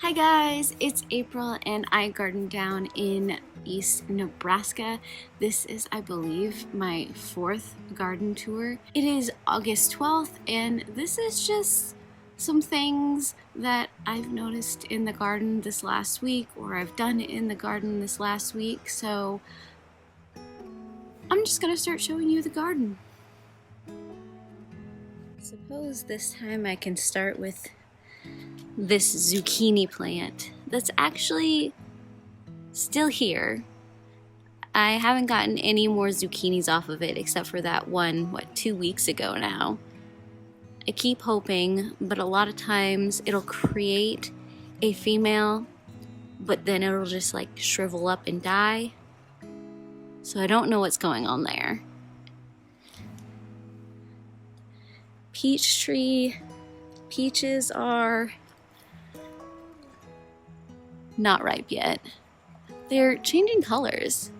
Hi guys, it's April and I garden down in East Nebraska. This is, I believe, my 4th garden tour. It is August 12th and this is just some things that I've noticed in the garden this last week, or I've done in the garden this last week, so I'm just gonna start showing you the garden. Suppose this time I can start with this zucchini plant that's actually still here. I haven't gotten any more zucchinis off of it except for that one, 2 weeks ago now. I keep hoping, but a lot of times it'll create a female, but then it'll just like shrivel up and die. So I don't know what's going on there. Peach tree, peaches are not ripe yet. They're changing colors.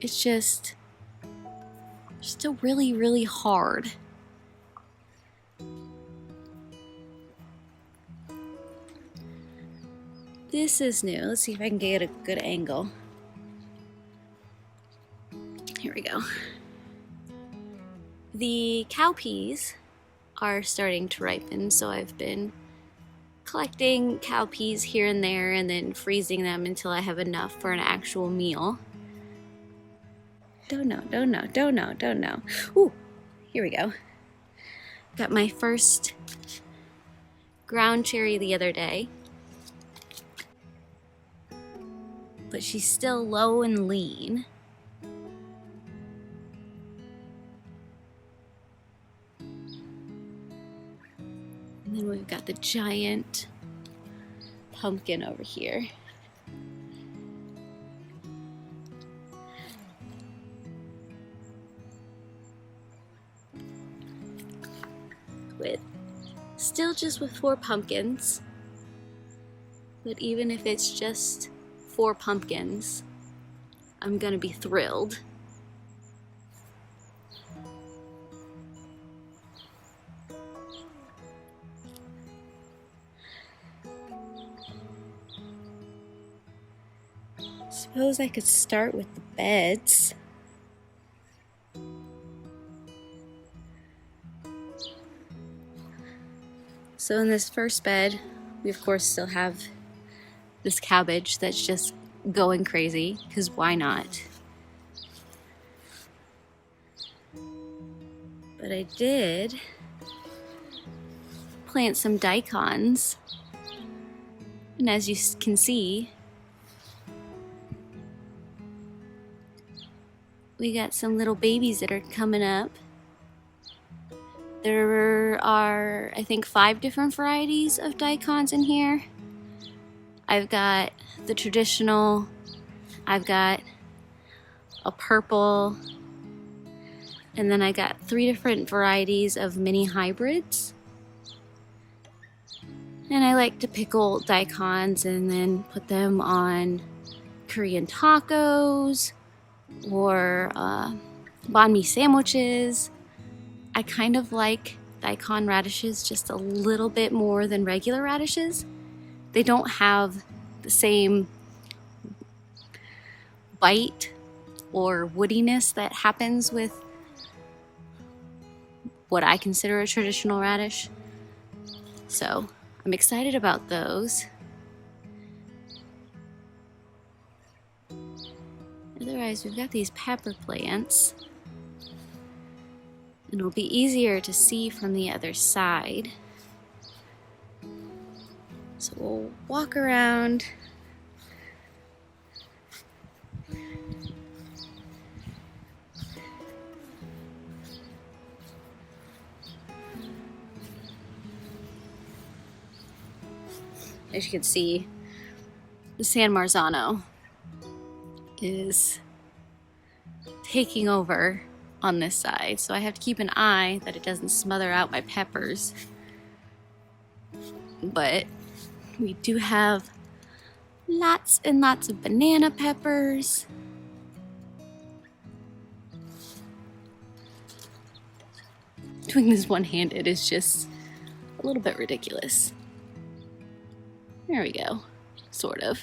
It's just still really, really hard. This is new. Let's see if I can get a good angle. Here we go. The cowpeas are starting to ripen, so I've been collecting cowpeas here and there and then freezing them until I have enough for an actual meal. Don't know. Ooh, here we go. Got my first ground cherry the other day, but she's still low and lean. And then we've got the giant pumpkin over here. Still just with 4 pumpkins. But even if it's just 4 pumpkins, I'm gonna be thrilled. Suppose I could start with the beds. So in this first bed, we of course still have this cabbage that's just going crazy, because why not? But I did plant some daikons, and as you can see, we got some little babies that are coming up. There are, I think, 5 different varieties of daikons in here. I've got the traditional, I've got a purple, and then I got 3 different varieties of mini hybrids. And I like to pickle daikons and then put them on Korean tacos or banh mi sandwiches. I kind of like daikon radishes just a little bit more than regular radishes. They don't have the same bite or woodiness that happens with what I consider a traditional radish. So I'm excited about those. Otherwise, we've got these pepper plants. And it'll be easier to see from the other side. So we'll walk around. As you can see, the San Marzano is taking over on this side, so I have to keep an eye that it doesn't smother out my peppers. But we do have lots and lots of banana peppers. Doing this one-handed is just a little bit ridiculous. There we go, sort of.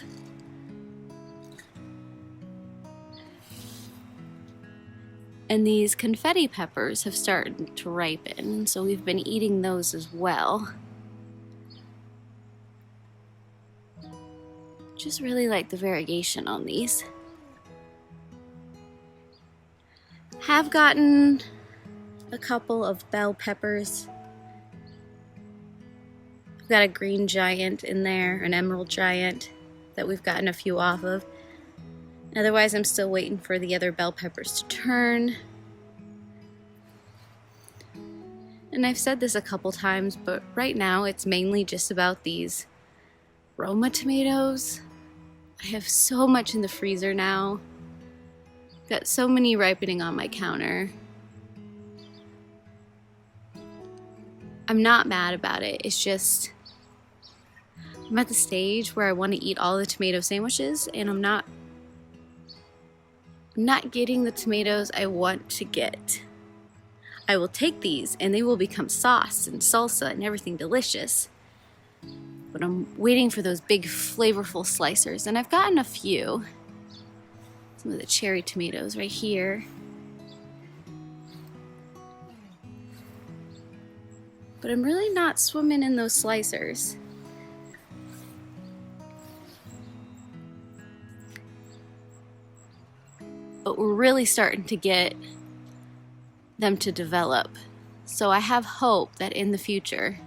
And these confetti peppers have started to ripen, so we've been eating those as well. Just really like the variegation on these. Have gotten a couple of bell peppers. We've got a green giant in there, an emerald giant that we've gotten a few off of. Otherwise, I'm still waiting for the other bell peppers to turn. And I've said this a couple times, but right now it's mainly just about these Roma tomatoes. I have so much in the freezer now. Got so many ripening on my counter. I'm not mad about it. It's just I'm at the stage where I want to eat all the tomato sandwiches, and I'm not getting the tomatoes I want to get. I will take these and they will become sauce and salsa and everything delicious. But I'm waiting for those big flavorful slicers, and I've gotten a few. Some of the cherry tomatoes right here. But I'm really not swimming in those slicers. But we're really starting to get them to develop. So I have hope that in the future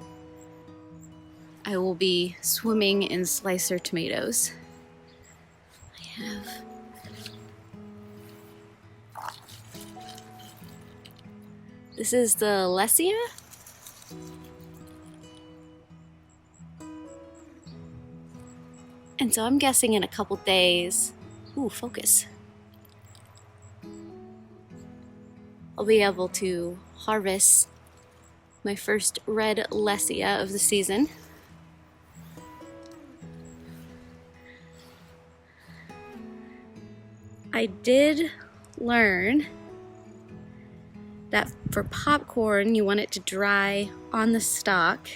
I will be swimming in slicer tomatoes. I have this is the Lesia. And so I'm guessing in a couple days, ooh, focus, I'll be able to harvest my first red Lesia of the season. I did learn that for popcorn, you want it to dry on the stalk.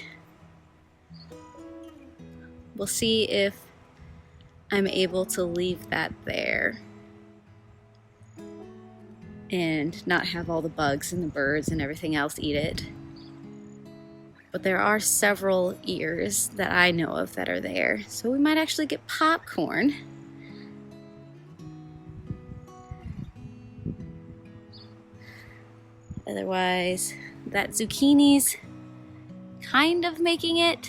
We'll see if I'm able to leave that there and not have all the bugs and the birds and everything else eat it. But there are several ears that I know of that are there, so we might actually get popcorn. Otherwise, that zucchini's kind of making it.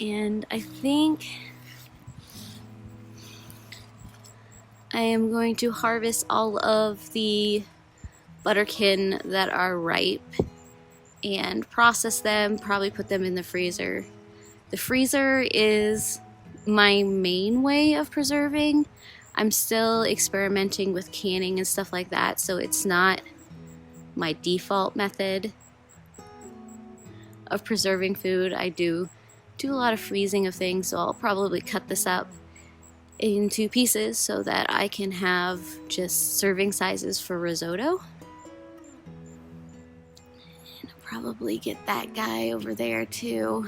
And I think I am going to harvest all of the butterkin that are ripe and process them, probably put them in the freezer. The freezer is my main way of preserving. I'm still experimenting with canning and stuff like that, so it's not my default method of preserving food. I do a lot of freezing of things, so I'll probably cut this up into pieces so that I can have just serving sizes for risotto. And I'll probably get that guy over there too.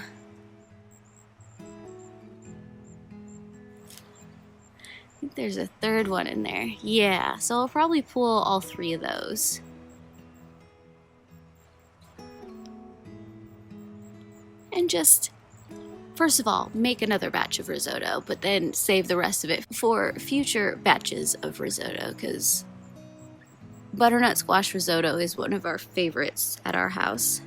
I think there's a third one in there. Yeah, so I'll probably pull all three of those. And just, first of all, make another batch of risotto, but then save the rest of it for future batches of risotto, because butternut squash risotto is one of our favorites at our house.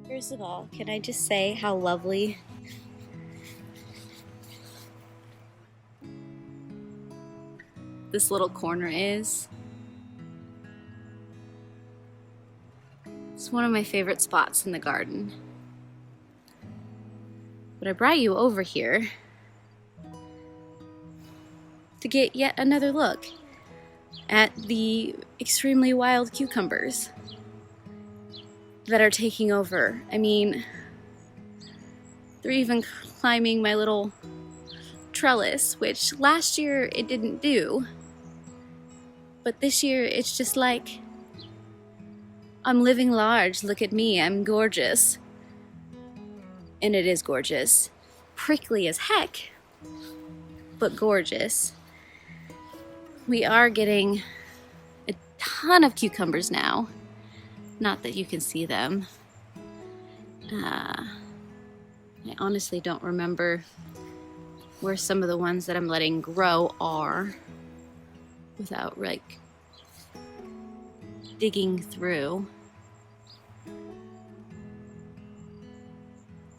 First of all, can I just say how lovely this little corner is? It's one of my favorite spots in the garden. But I brought you over here to get yet another look at the extremely wild cucumbers that are taking over. I mean, they're even climbing my little trellis, which last year it didn't do. But this year it's just like, I'm living large, look at me, I'm gorgeous. and it is gorgeous. Prickly as heck, but gorgeous. We are getting a ton of cucumbers now. Not that you can see them. I honestly don't remember where some of the ones that I'm letting grow are without like digging through.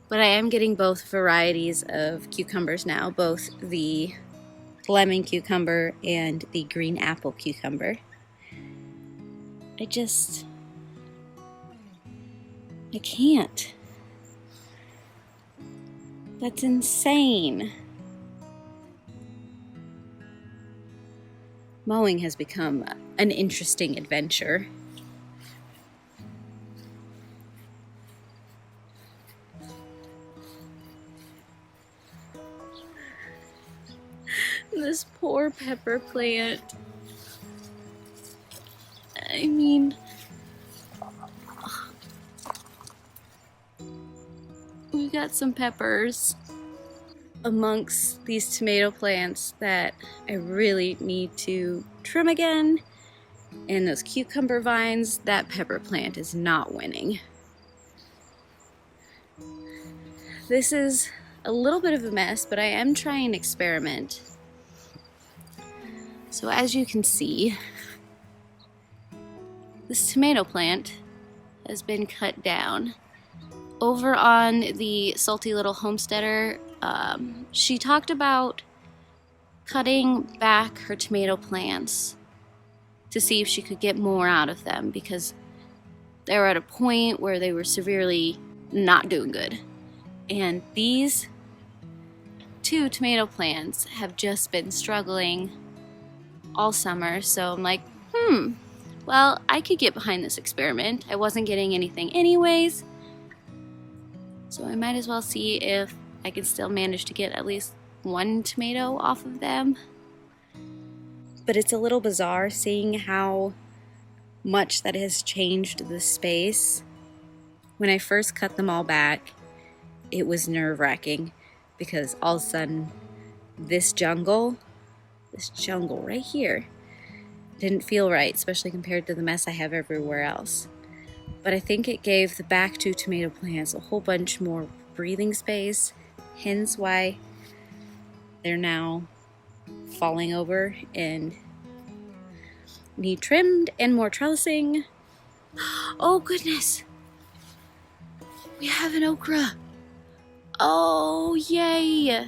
But I am getting both varieties of cucumbers now, both the lemon cucumber and the green apple cucumber. I can't. That's insane. Mowing has become an interesting adventure. This poor pepper plant. I mean, we got some peppers amongst these tomato plants that I really need to trim again. And those cucumber vines, that pepper plant is not winning. This is a little bit of a mess, but I am trying an experiment. So as you can see, this tomato plant has been cut down. Over on the Salty Little Homesteader, she talked about cutting back her tomato plants to see if she could get more out of them, because they were at a point where they were severely not doing good. And these two tomato plants have just been struggling all summer, so I'm like, well, I could get behind this experiment. I wasn't getting anything anyways, so I might as well see if I can still manage to get at least one tomato off of them. But it's a little bizarre seeing how much that has changed the space. When I first cut them all back, it was nerve-wracking because all of a sudden this jungle right here didn't feel right, especially compared to the mess I have everywhere else. But I think it gave the back two tomato plants a whole bunch more breathing space, hence why they're now falling over and need trimmed and more trellising. Oh goodness! We have an okra! Oh yay!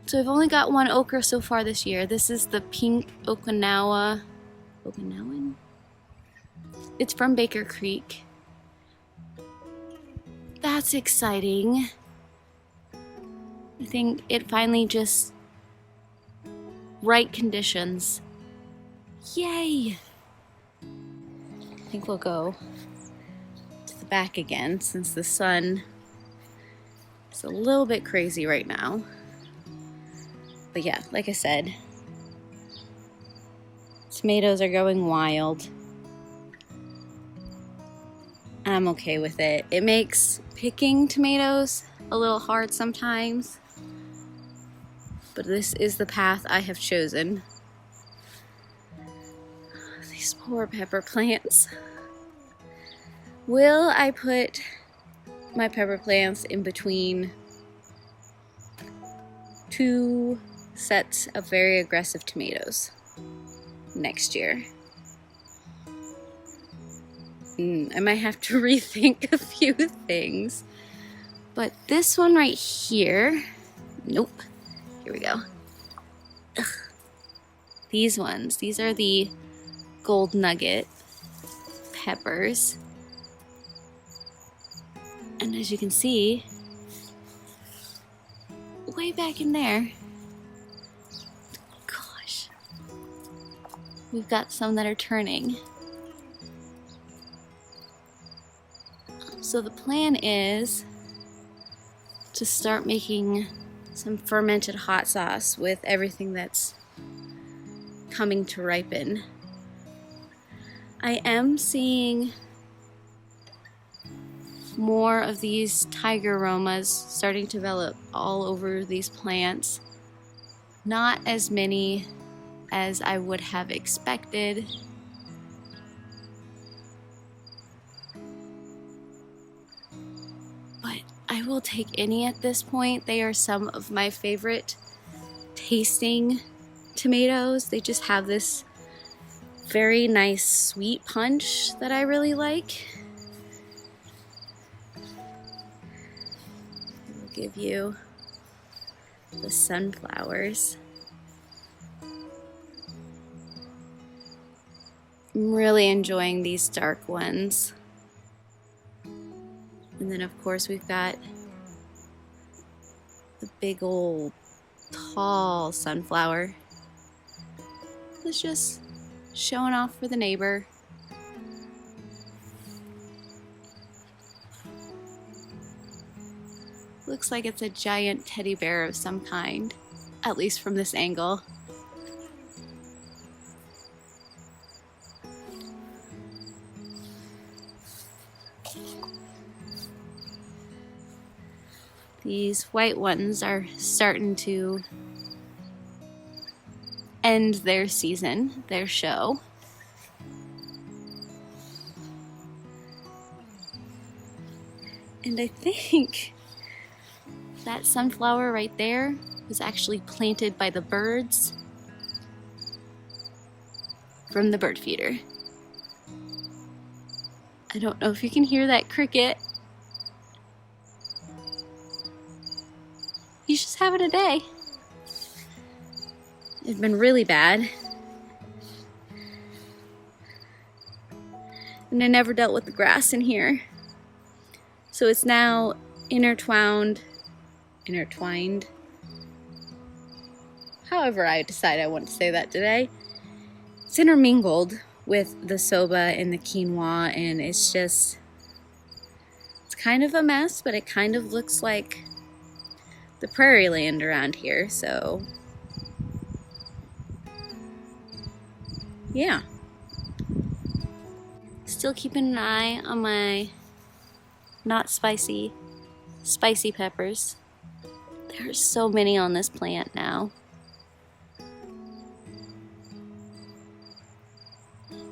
So I've only got one okra so far this year. This is the pink Okinawan? It's from Baker Creek. That's exciting. I think it finally just right conditions. Yay! I think we'll go to the back again since the sun is a little bit crazy right now. But yeah, like I said, tomatoes are going wild. I'm okay with it. It makes picking tomatoes a little hard sometimes, but this is the path I have chosen. These poor pepper plants. Will I put my pepper plants in between two sets of very aggressive tomatoes next year? I might have to rethink a few things. But this one right here, nope. Here we go. Ugh. These ones, these are the gold nugget peppers. And as you can see, way back in there, gosh, we've got some that are turning. So the plan is to start making some fermented hot sauce with everything that's coming to ripen. I am seeing more of these tiger aromas starting to develop all over these plants. Not as many as I would have expected. But I will take any at this point. They are some of my favorite tasting tomatoes. They just have this very nice sweet punch that I really like. I'll give you the sunflowers. I'm really enjoying these dark ones. And then of course we've got the big old tall sunflower. It's just showing off for the neighbor. Looks like it's a giant teddy bear of some kind, at least from this angle. These white ones are starting to end their season, their show. And I think that sunflower right there was actually planted by the birds from the bird feeder. I don't know if you can hear that cricket. He's just having a day. It's been really bad. And I never dealt with the grass in here. So it's now intertwined. However I decide I want to say that today. It's intermingled with the soba and the quinoa, and it's kind of a mess, but it kind of looks like the prairie land around here, so yeah. Still keeping an eye on my not spicy peppers. There are so many on this plant now.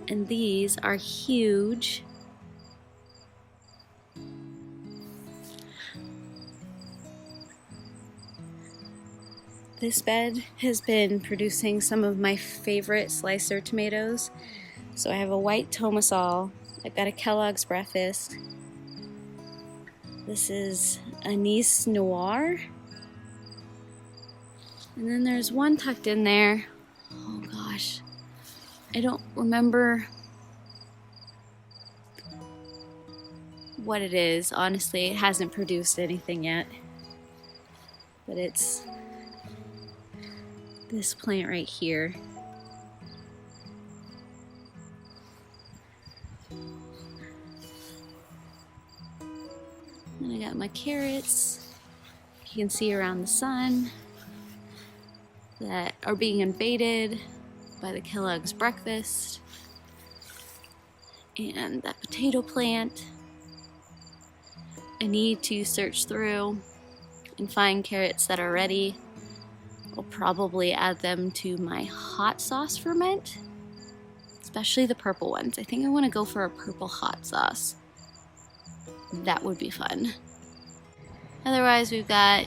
And these are huge. This bed has been producing some of my favorite slicer tomatoes. So I have a white tomasol, I've got a Kellogg's Breakfast. This is Anise Noir. And then there's one tucked in there. Oh gosh, I don't remember what it is. Honestly, it hasn't produced anything yet. But it's this plant right here. And I got my carrots, you can see around the sun, that are being invaded by the Kellogg's Breakfast. And that potato plant. I need to search through and find carrots that are ready. I'll probably add them to my hot sauce ferment, especially the purple ones. I think I want to go for a purple hot sauce. That would be fun. Otherwise, we've got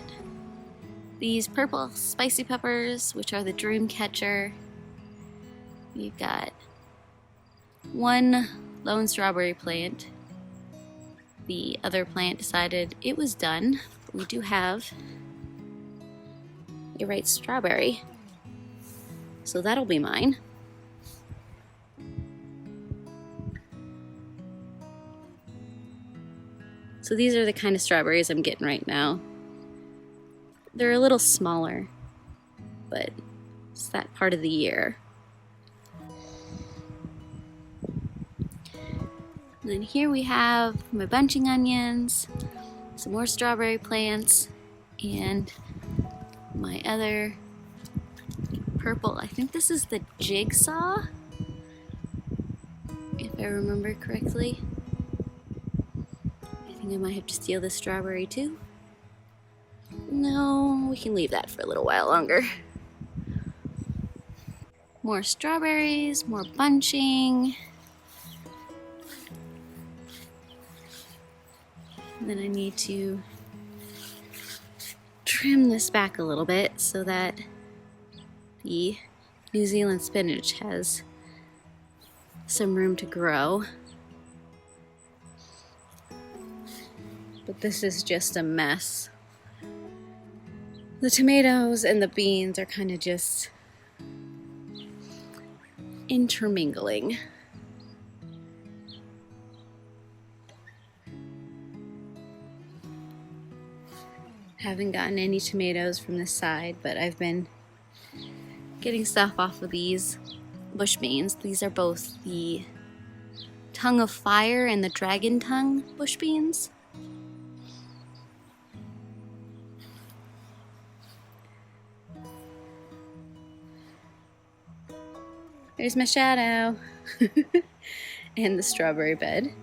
these purple spicy peppers, which are the dream catcher. We've got one lone strawberry plant. The other plant decided it was done, but we do have a right strawberry, so that'll be mine. So these are the kind of strawberries I'm getting right now. They're a little smaller, but it's that part of the year. And then here we have my bunching onions, some more strawberry plants, and my other purple, I think this is the jigsaw, if I remember correctly. I think I might have to steal this strawberry too. No, we can leave that for a little while longer. More strawberries, more bunching. And then I need to trim this back a little bit so that the New Zealand spinach has some room to grow. But this is just a mess. The tomatoes and the beans are kind of just intermingling. Haven't gotten any tomatoes from this side, but I've been getting stuff off of these bush beans. These are both the tongue of fire and the dragon tongue bush beans. There's my shadow and the strawberry bed.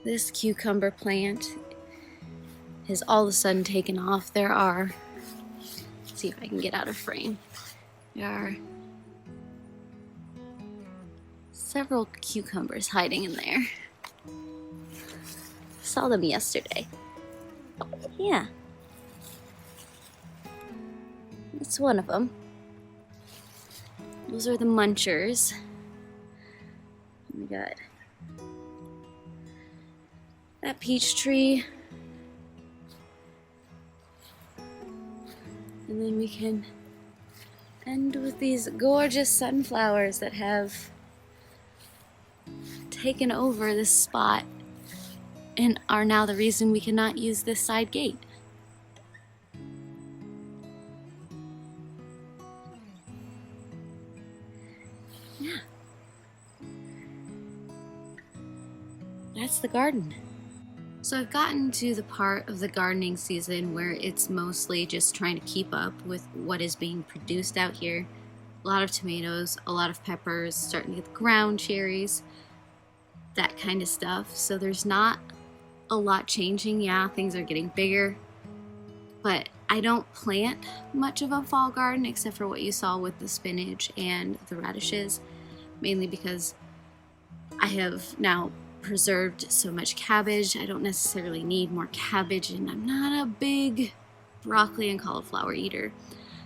This cucumber plant has all of a sudden taken off. There are, let's see if I can get out of frame. There are several cucumbers hiding in there. Saw them yesterday. Yeah. That's one of them. Those are the munchers. We got that peach tree. And then we can end with these gorgeous sunflowers that have taken over this spot and are now the reason we cannot use this side gate. Yeah. That's the garden. So I've gotten to the part of the gardening season where it's mostly just trying to keep up with what is being produced out here. A lot of tomatoes, a lot of peppers, starting to get ground cherries, that kind of stuff. So there's not a lot changing. Yeah, things are getting bigger, but I don't plant much of a fall garden except for what you saw with the spinach and the radishes, mainly because I have now preserved so much cabbage. I don't necessarily need more cabbage, and I'm not a big broccoli and cauliflower eater.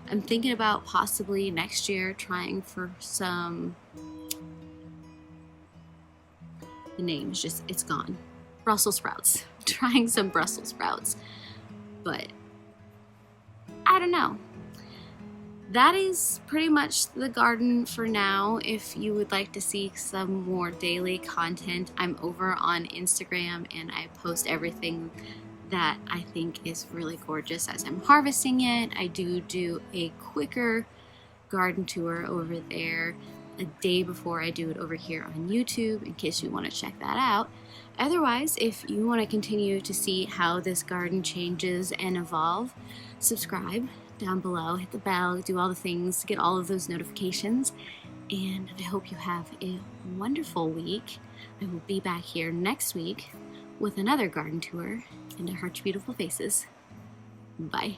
I'm thinking about possibly next year trying for some, the name is just, it's gone. Brussels sprouts. Trying some Brussels sprouts. But I don't know. That is pretty much the garden for now. If you would like to see some more daily content, I'm over on Instagram and I post everything that I think is really gorgeous as I'm harvesting it. I do a quicker garden tour over there a day before I do it over here on YouTube, in case you want to check that out. Otherwise, if you want to continue to see how this garden changes and evolve, subscribe down below, hit the bell, do all the things to get all of those notifications, and I hope you have a wonderful week. I will be back here next week with another garden tour, and I heart your beautiful faces. Bye.